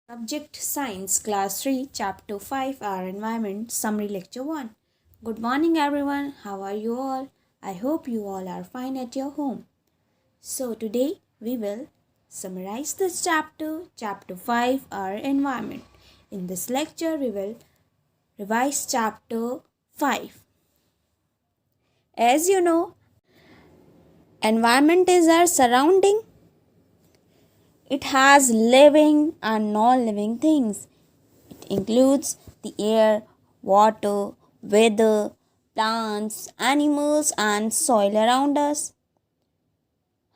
Subject Science Class 3 Chapter 5 Our Environment Summary Lecture 1. Good morning everyone. How are you all? I hope you all are fine at your home. So today we will summarize this chapter 5 Our Environment. In this lecture we will revise chapter 5. As you know, environment is our surrounding. It has living and non-living things. It includes the air, water, weather, plants, animals and soil around us.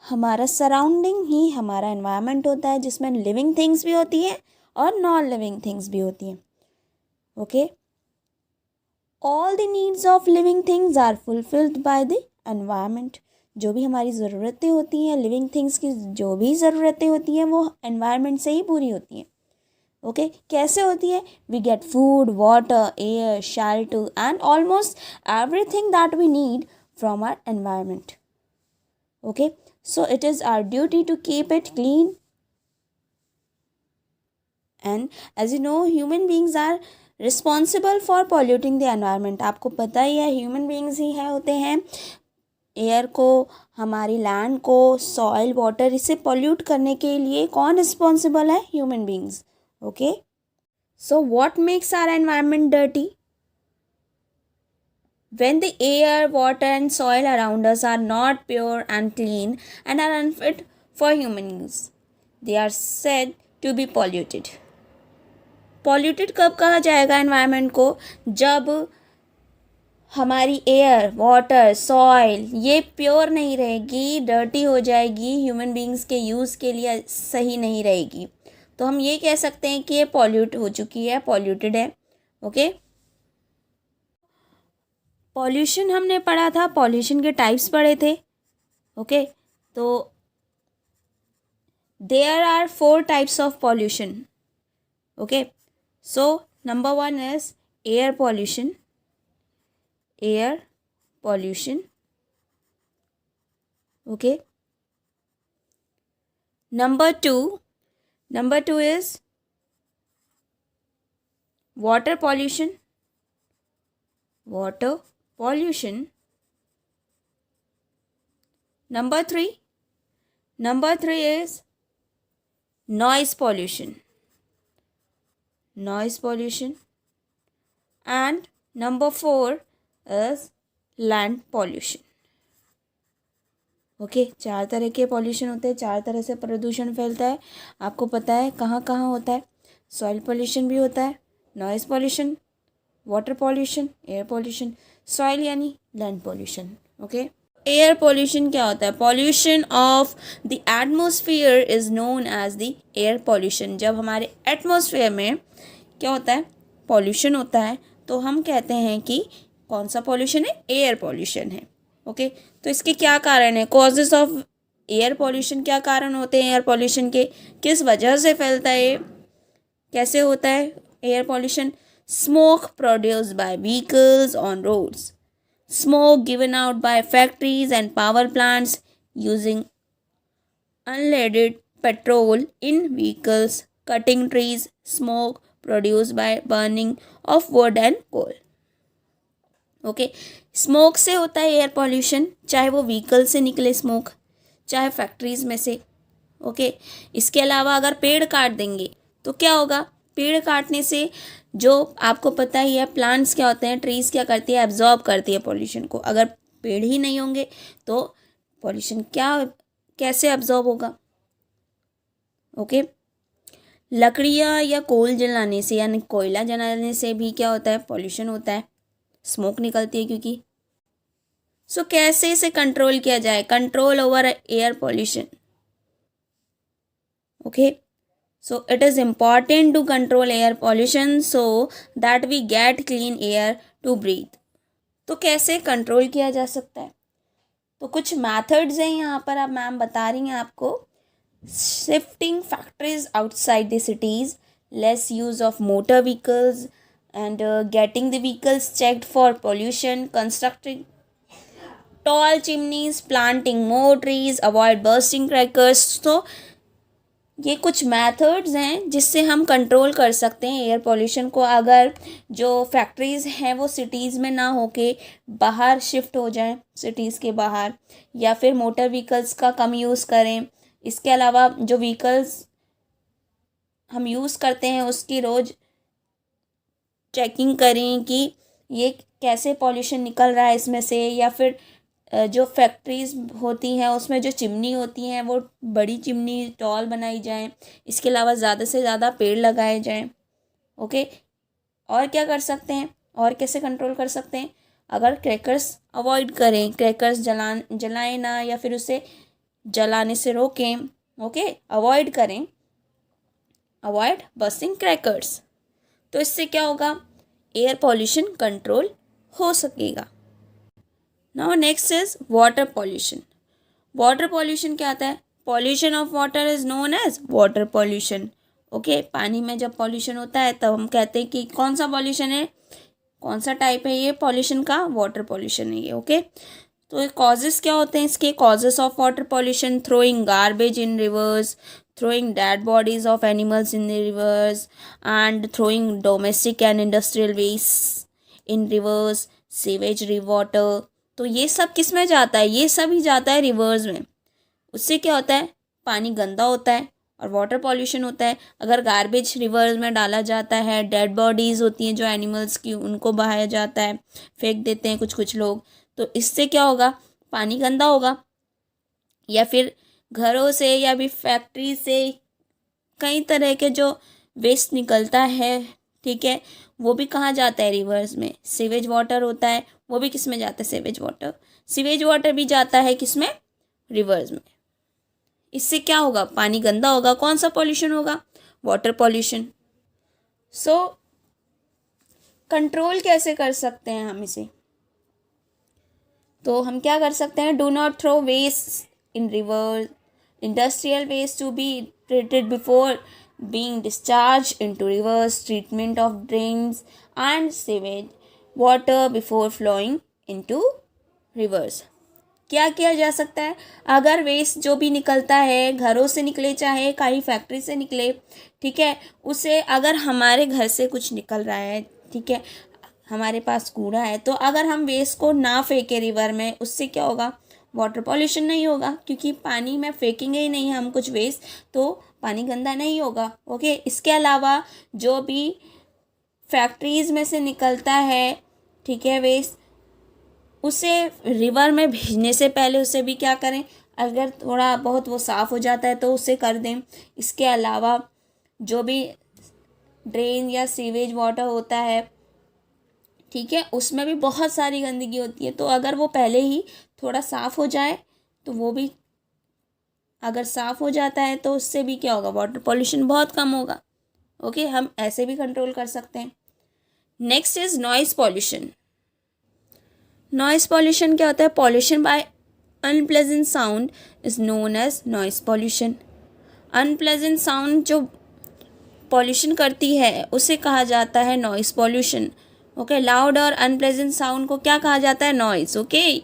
हमारा surrounding ही हमारा environment होता है, जिसमें living things भी होती हैं और non living things भी होती हैं. Okay, all the needs of living things are fulfilled by the environment. जो भी हमारी ज़रूरतें होती हैं, लिविंग थिंग्स की जो भी ज़रूरतें होती हैं, वो एनवायरनमेंट से ही पूरी होती हैं. ओके, कैसे होती है? We get food, water, air, shelter and almost everything that we need from our environment. Okay, so it is our duty to keep it clean. And as you know, human beings are responsible for polluting the environment. आपको पता ही है, human beings he है होते हैं air को, हमारी land को, soil, water, इसे पॉल्यूट करने के लिए कौन रिस्पॉन्सिबल है? Human beings. Okay, so what makes our environment dirty? When the air, water and soil around us are not pure and clean and are unfit for human use, they are said to be polluted. Polluted कब कहा जाएगा environment को? जब हमारी air, water, soil ये pure नहीं रहेगी, dirty हो जाएगी, ह्यूमन बींग्स के यूज़ के लिए सही नहीं रहेगी, तो हम ये कह सकते हैं कि ये पॉल्यूट हो चुकी है, पॉल्यूटेड है. ओके, पॉल्यूशन हमने पढ़ा था, पॉल्यूशन के टाइप्स पढ़े थे. ओके, तो there are 4 types of pollution. Okay, so number 1 is air pollution. Air pollution. Okay, number 2 is water pollution. Water pollution. Number 3 is noise pollution. Noise pollution. And number 4 is land pollution. Okay, 4 तरह के pollution होते हैं, 4 तरह से प्रदूषण फैलता है. आपको पता है कहाँ कहाँ होता है? सॉइल पॉल्यूशन भी होता है, noise pollution, water pollution, air pollution. Soil यानी land pollution. Okay, air pollution क्या होता है? Pollution of the atmosphere is known as the air pollution. जब हमारे एटमोसफियर में क्या होता है? पॉल्यूशन होता है, तो हम कहते हैं कि कौन सा पॉल्यूशन है? एयर पॉल्यूशन है. ओके, तो इसके क्या कारण है? कॉजेस ऑफ एयर पॉल्यूशन क्या कारण होते हैं एयर पॉल्यूशन के? किस वजह से फैलता है? कैसे होता है air pollution? Smoke produced by vehicles on roads. Smoke given out by factories and power plants using unleaded petrol in vehicles. Cutting trees. Smoke produced by burning of wood and coal. Okay, smoke से होता है air pollution, चाहे वो vehicle से निकले smoke, चाहे factories में से. ओके, इसके अलावा अगर पेड़ काट देंगे तो क्या होगा? पेड़ काटने से जो आपको पता ही है, प्लांट्स क्या होते हैं, ट्रीज़ क्या करती है? एब्जॉर्ब करती है पॉल्यूशन को. अगर पेड़ ही नहीं होंगे तो पॉल्यूशन कैसे एब्जॉर्ब होगा? ओके, लकड़ियाँ या कोल जलाने से यानी कोयला जलाने से भी क्या होता है? पॉल्यूशन होता है, स्मोक निकलती है क्योंकि. सो कैसे इसे कंट्रोल किया जाए? Control over air pollution. Okay, so it is important to control air pollution so that we get clean air to breathe. तो कैसे कंट्रोल किया जा सकता है? तो कुछ मैथड्स हैं यहाँ पर, अब मैम बता रही हैं आपको. Shifting factories outside the cities, lace use of motor vehicles and getting the vehicles checked for pollution, constructing tall chimneys, planting more trees, avoid bursting crackers. So ये कुछ मेथड्स हैं जिससे हम कंट्रोल कर सकते हैं एयर पोल्यूशन को। अगर जो फैक्ट्रीज़ हैं वो सिटीज़ में ना होके बाहर शिफ्ट हो जाएं, सिटीज़ के बाहर, या फिर मोटर व्हीकल्स का कम यूज़ करें। इसके अलावा जो व्हीकल्स हम यूज़ करते हैं उसकी रोज़ चेकिंग करें कि ये कैसे पॉल्यूशन निकल रहा है इसमें से, या फिर जो फैक्ट्रीज़ होती हैं उसमें जो चिमनी होती हैं वो बड़ी चिमनी टॉल बनाई जाएं। इसके अलावा ज़्यादा से ज़्यादा पेड़ लगाए जाएं। ओके, और क्या कर सकते हैं, और कैसे कंट्रोल कर सकते हैं? अगर क्रैकर्स अवॉइड करें, क्रैकर्स जलाएं ना, या फिर उसे जलाने से रोकें। ओके, अवॉइड करें, अवॉइड बर्स्टिंग क्रैकर्स। तो इससे क्या होगा? एयर पॉल्यूशन कंट्रोल हो सकेगा। Now next is water pollution. Water pollution क्या आता है? Pollution of water is known as water pollution. Okay, पानी में जब पॉल्यूशन होता है तब हम कहते हैं कि कौन सा पॉल्यूशन है, कौन सा टाइप है ये पॉल्यूशन का? वाटर पॉल्यूशन है ये। ओके, तो कॉजेस क्या होते हैं इसके? Causes of water pollution: throwing garbage in reverse, throwing dead bodies of animals in the rivers, and throwing domestic and industrial waste in rivers, sewage water। तो ये सब किस में जाता है? ये सब ही जाता है रिवर्स में। उससे क्या होता है? पानी गंदा होता है और वाटर पॉल्यूशन होता है। अगर गार्बेज रिवर्स में डाला जाता है, डेड बॉडीज़ होती हैं जो एनिमल्स की, उनको बहाया जाता है, फेंक देते हैं कुछ कुछ लोग, तो इससे क्या होगा? पानी गंदा होगा। या फिर घरों से या भी फैक्ट्री से कई तरह के जो वेस्ट निकलता है, ठीक है, वो भी कहाँ जाता है? रिवर्स में। सीवेज वाटर होता है, वो भी किस में जाता है? Sewage water. सीवेज वाटर भी जाता है किस में? रिवर्स में। इससे क्या होगा? पानी गंदा होगा। कौन सा पॉल्यूशन होगा? Water pollution. सो कंट्रोल कैसे कर सकते हैं हम इसे? तो हम क्या कर सकते हैं? Do not throw waste in river, industrial waste to be treated before being discharged into rivers, treatment of drains and sewage water before flowing into rivers। क्या किया जा सकता है? अगर वेस्ट जो भी निकलता है, घरों से निकले चाहे कहीं फैक्ट्री से निकले, ठीक है, उसे अगर हमारे घर से कुछ निकल रहा है, ठीक है, हमारे पास कूड़ा है, तो अगर हम वेस्ट को ना फेंके रिवर में, उससे क्या होगा? वाटर पॉल्यूशन नहीं होगा, क्योंकि पानी में फेंकेंगे ही नहीं हम कुछ वेस्ट, तो पानी गंदा नहीं होगा। ओके, इसके अलावा जो भी फैक्ट्रीज़ में से निकलता है, ठीक है, वेस्ट, उसे रिवर में भेजने से पहले उसे भी क्या करें? अगर थोड़ा बहुत वो साफ़ हो जाता है तो उसे कर दें। इसके अलावा जो भी ड्रेन या सीवेज वाटर होता है, ठीक है, उसमें भी बहुत सारी गंदगी होती है, तो अगर वो पहले ही थोड़ा साफ़ हो जाए तो वो भी, अगर साफ़ हो जाता है तो उससे भी क्या होगा? वाटर पॉल्यूशन बहुत कम होगा। ओके, हम ऐसे भी कंट्रोल कर सकते हैं। Next is noise pollution. Noise pollution क्या होता है? Pollution by unpleasant sound is known as noise pollution. Unpleasant sound जो पॉल्यूशन करती है उसे कहा जाता है नॉइज़ पॉल्यूशन। ओके, लाउड और अनप्लेजेंट साउंड को क्या कहा जाता है? Noise. Okay,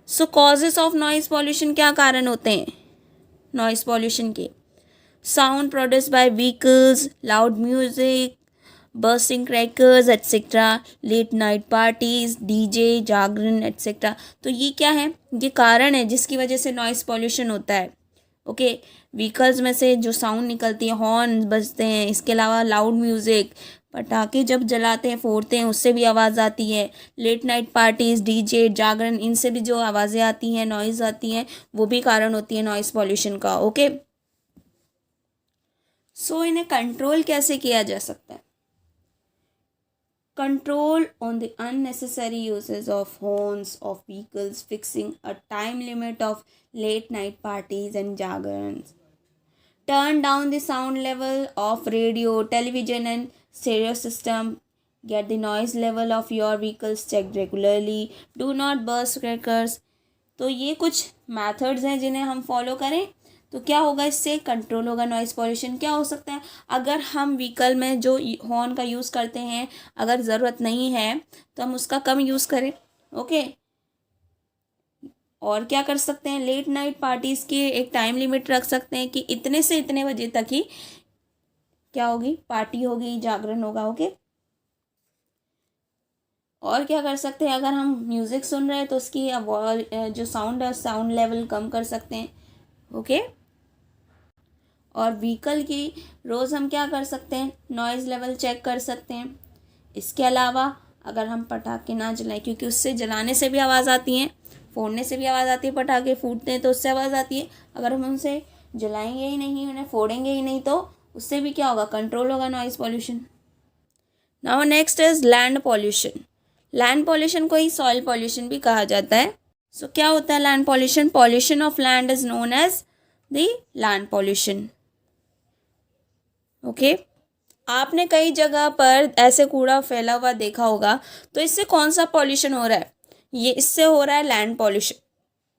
so causes of noise pollution, क्या कारण होते हैं नॉइज़ पॉल्यूशन के? Sound produce by vehicles, loud music, bursting crackers etcetera, late night parties, DJ, Jagran etcetera. तो ये क्या है? ये कारण है जिसकी वजह से नॉइज़ पॉल्यूशन होता है। ओके, व्हीकल्स में से जो साउंड निकलती है, हॉर्न बजते हैं, इसके अलावा लाउड म्यूज़िक, पटाखे जब जलाते हैं, फोड़ते हैं, उससे भी आवाज़ आती है। लेट नाइट पार्टीज़, डीजे, जागरण, इनसे भी जो आवाज़ें आती हैं, नॉइज़ आती हैं, वो भी कारण होती है नॉइज़ पॉल्यूशन का। ओके, सो इन्हें कंट्रोल कैसे किया जा सकता है? Control on the unnecessary uses of horns of vehicles, fixing a time limit of late night parties and jagarans. Turn down the sound level of radio, television and stereo system. Get the noise level of your vehicles checked regularly. Do not burst crackers. तो ये कुछ methods हैं जिन्हें हम follow करें तो क्या होगा? इससे कंट्रोल होगा नॉइज़ पॉल्यूशन। क्या हो सकता है? अगर हम व्हीकल में जो हॉर्न का यूज़ करते हैं, अगर ज़रूरत नहीं है तो हम उसका कम यूज़ करें। ओके, और क्या कर सकते हैं, लेट नाइट पार्टीज़ की एक टाइम लिमिट रख सकते हैं कि इतने से इतने बजे तक ही क्या होगी, पार्टी होगी, जागरण होगा। ओके। और क्या कर सकते हैं, अगर हम म्यूज़िक सुन रहे हैं तो उसकी जो साउंड है साउंड लेवल कम कर सकते हैं। ओके। और व्हीकल की रोज़ हम क्या कर सकते हैं, नॉइज़ लेवल चेक कर सकते हैं। इसके अलावा अगर हम पटाखे ना जलाएं, क्योंकि उससे जलाने से भी आवाज़ आती है, फोड़ने से भी आवाज़ आती है, पटाखे फूटते हैं तो उससे आवाज़ आती है। अगर हम उनसे जलाएंगे ही नहीं, उन्हें फोड़ेंगे ही नहीं, तो उससे भी क्या होगा, कंट्रोल होगा noise pollution. Now next is land pollution. Land pollution को ही सॉइल पॉल्यूशन भी कहा जाता है। सो क्या होता है land pollution? Pollution of land is known as the land pollution. Okay. आपने कई जगह पर ऐसे कूड़ा फैला हुआ देखा होगा, तो इससे कौन सा पॉल्यूशन हो रहा है? ये इससे हो रहा है लैंड पॉल्यूशन।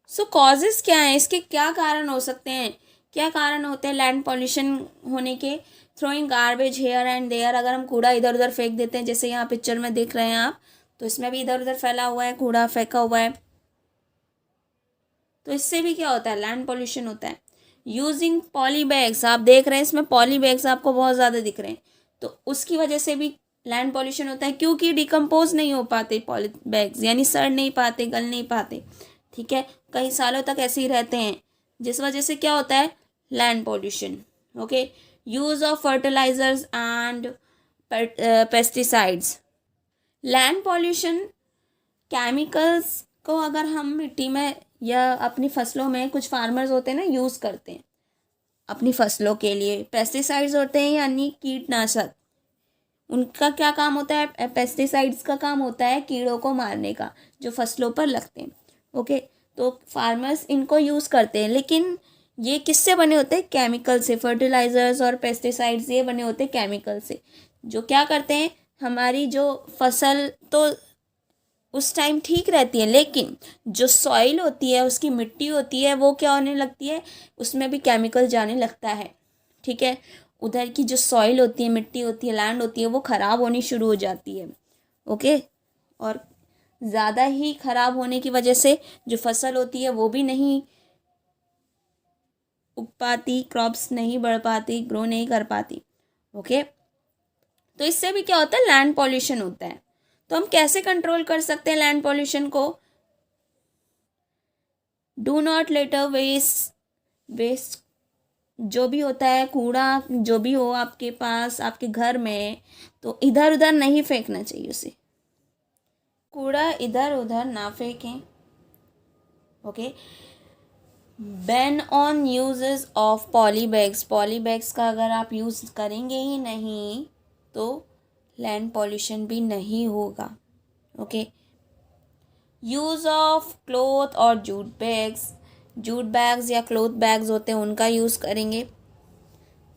सो कॉजेस क्या हैं, इसके क्या कारण हो सकते हैं, क्या कारण होते हैं लैंड पॉल्यूशन होने के? Throwing garbage here and there, अगर हम कूड़ा इधर उधर फेंक देते हैं, जैसे यहाँ पिक्चर में देख रहे हैं आप, तो इसमें भी इधर उधर फैला हुआ है, कूड़ा फेंका हुआ है, तो इससे भी क्या होता है, लैंड पॉल्यूशन होता है। यूजिंग पॉली बैग्स, आप देख रहे हैं इसमें पॉली बैग्स आपको बहुत ज़्यादा दिख रहे हैं, तो उसकी वजह से भी लैंड पॉल्यूशन होता है, क्योंकि डिकम्पोज नहीं हो पाते पॉली बैग्स, यानी सड़ नहीं पाते, गल नहीं पाते। ठीक है, कई सालों तक ऐसे ही रहते हैं, जिस वजह से क्या होता है, land pollution. Okay. Use of fertilisers and pesticides. Land pollution, chemicals को अगर हम मिट्टी में या अपनी फसलों में, कुछ फार्मर्स होते हैं ना, यूज़ करते हैं अपनी फसलों के लिए। पेस्टिसाइड्स होते हैं यानी कीटनाशक, उनका क्या काम होता है, पेस्टिसाइड्स का काम होता है कीड़ों को मारने का, जो फसलों पर लगते हैं। ओके। तो फार्मर्स इनको यूज़ करते हैं, लेकिन ये किससे बने होते हैं, केमिकल से। फर्टिलाइजर्स और पेस्टिसाइड्स ये बने होते हैं केमिकल से, जो क्या करते हैं, हमारी जो फसल तो उस टाइम ठीक रहती है, लेकिन जो सॉइल होती है, उसकी मिट्टी होती है, वो क्या होने लगती है, उसमें भी केमिकल जाने लगता है। ठीक है, उधर की जो सॉइल होती है, मिट्टी होती है, लैंड होती है, वो ख़राब होनी शुरू हो जाती है। ओके। और ज़्यादा ही ख़राब होने की वजह से जो फसल होती है वो भी नहीं उग पाती, क्रॉप्स नहीं बढ़ पाती, ग्रो नहीं कर पाती। ओके। तो इससे भी क्या होता है, लैंड पॉल्यूशन होता है। तो हम कैसे कंट्रोल कर सकते हैं लैंड पॉल्यूशन को? Do not litter waste, waste जो भी होता है, कूड़ा जो भी हो आपके पास, आपके घर में, तो इधर उधर नहीं फेंकना चाहिए उसे, कूड़ा इधर उधर ना फेंकें। Okay. Ban on uses of poly bags, poly bags का अगर आप यूज़ करेंगे ही नहीं तो लैंड पॉल्यूशन भी नहीं होगा। ओके। यूज़ ऑफ क्लोथ और जूट बैग्स, जूट बैग्स या क्लोथ बैग्स होते हैं, उनका यूज़ करेंगे।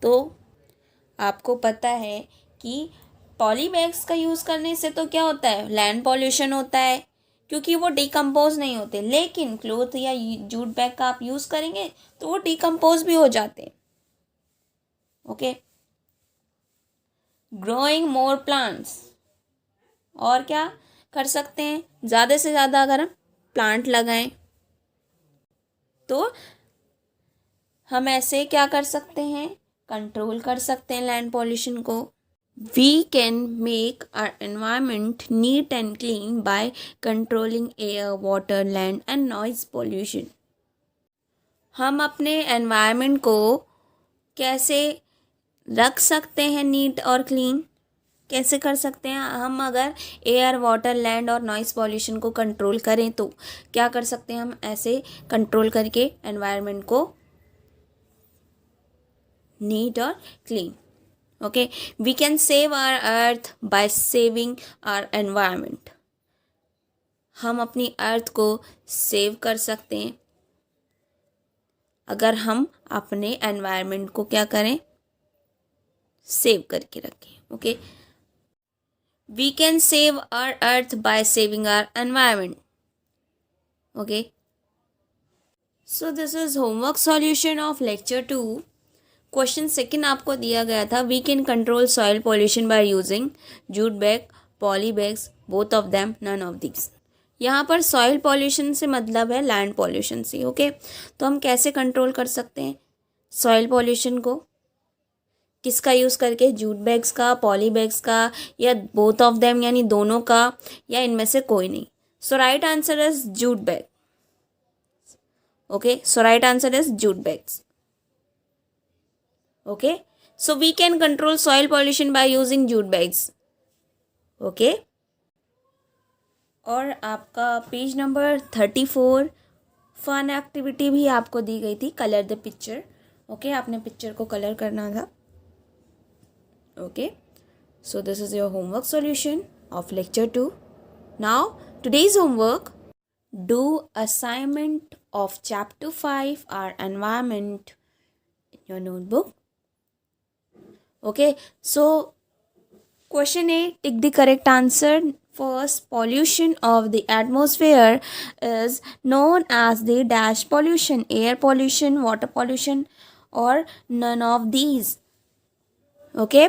तो आपको पता है कि पॉली बैग्स का यूज़ करने से तो क्या होता है, लैंड पॉल्यूशन होता है, क्योंकि वो डिकम्पोज नहीं होते। लेकिन क्लोथ या जूट बैग का आप यूज़ करेंगे तो वो डिकम्पोज भी हो जाते हैं। ओके। ग्रोइंग मोर प्लांट्स, और क्या कर सकते हैं, ज़्यादा से ज़्यादा अगर हम प्लांट लगाएं तो हम ऐसे क्या कर सकते हैं, कंट्रोल कर सकते हैं लैंड पॉल्यूशन को। We can make our environment neat and clean by controlling air, water, land and noise pollution. हम अपने एनवायरनमेंट को कैसे रख सकते हैं नीट और क्लीन, कैसे कर सकते हैं हम? अगर एयर, वाटर, लैंड और नॉइस पॉल्यूशन को कंट्रोल करें तो क्या कर सकते हैं हम, ऐसे कंट्रोल करके एनवायरनमेंट को नीट और clean. Okay. We can save our earth by saving our environment, हम अपनी अर्थ को सेव कर सकते हैं अगर हम अपने एनवायरनमेंट को क्या करें, सेव करके रखें। Okay. We can save our earth by saving our environment. Okay. So this is homework solution of lecture 2. Question second आपको दिया गया था, we can control soil pollution by using jute bag, poly bags, both of them, none of these. यहाँ पर soil pollution से मतलब है land pollution से। ओके, तो हम कैसे कंट्रोल कर सकते हैं सॉइल पॉल्यूशन को? किसका यूज़ करके? जूट बैग्स का, पॉली बैग्स का, या बोथ ऑफ देम यानी दोनों का, या इनमें से कोई नहीं? So right answer is jute bag. Okay, so right answer is jute bags. Okay, so we can control soil pollution by using jute bags. Okay, और आपका पेज नंबर 34 फन एक्टिविटी भी आपको दी गई थी, कलर द पिक्चर। ओके, आपने picture को colour करना था। Okay, so this is your homework solution of lecture 2. Now today's homework: do assignment of chapter 5 our environment in your notebook. Okay, so question A, tick the correct answer. First, pollution of the atmosphere is known as the dash pollution: air pollution, water pollution, or none of these. Okay,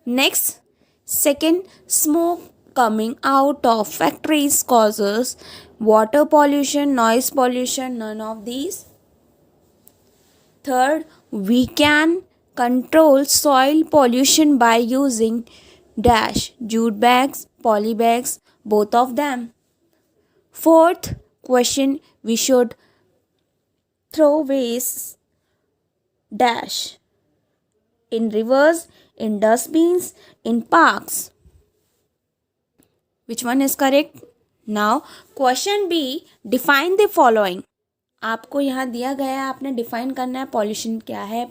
next, second, smoke coming out of factories causes water pollution, noise pollution, none of these. Third, we can control soil pollution by using dash jute bags, poly bags, both of them. Fourth question, we should throw waste dash in rivers, in dustbins, in parks. Which one is correct? Now question B, define the following. आपको यहाँ दिया गया है, आपने define करना है pollution क्या है।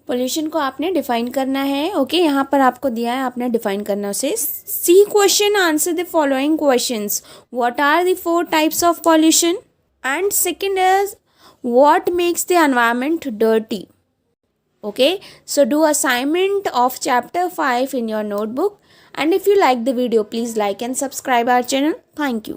पॉल्यूशन को आपने डिफाइन करना है। ओके, यहाँ पर आपको दिया है, आपने डिफाइन करना उसे। C question, answer the following questions. What are the 4 types of pollution? And second is what makes the environment dirty? Okay, so do assignment of chapter 5 in your notebook, and if you like the video, please like and subscribe our channel. Thank you.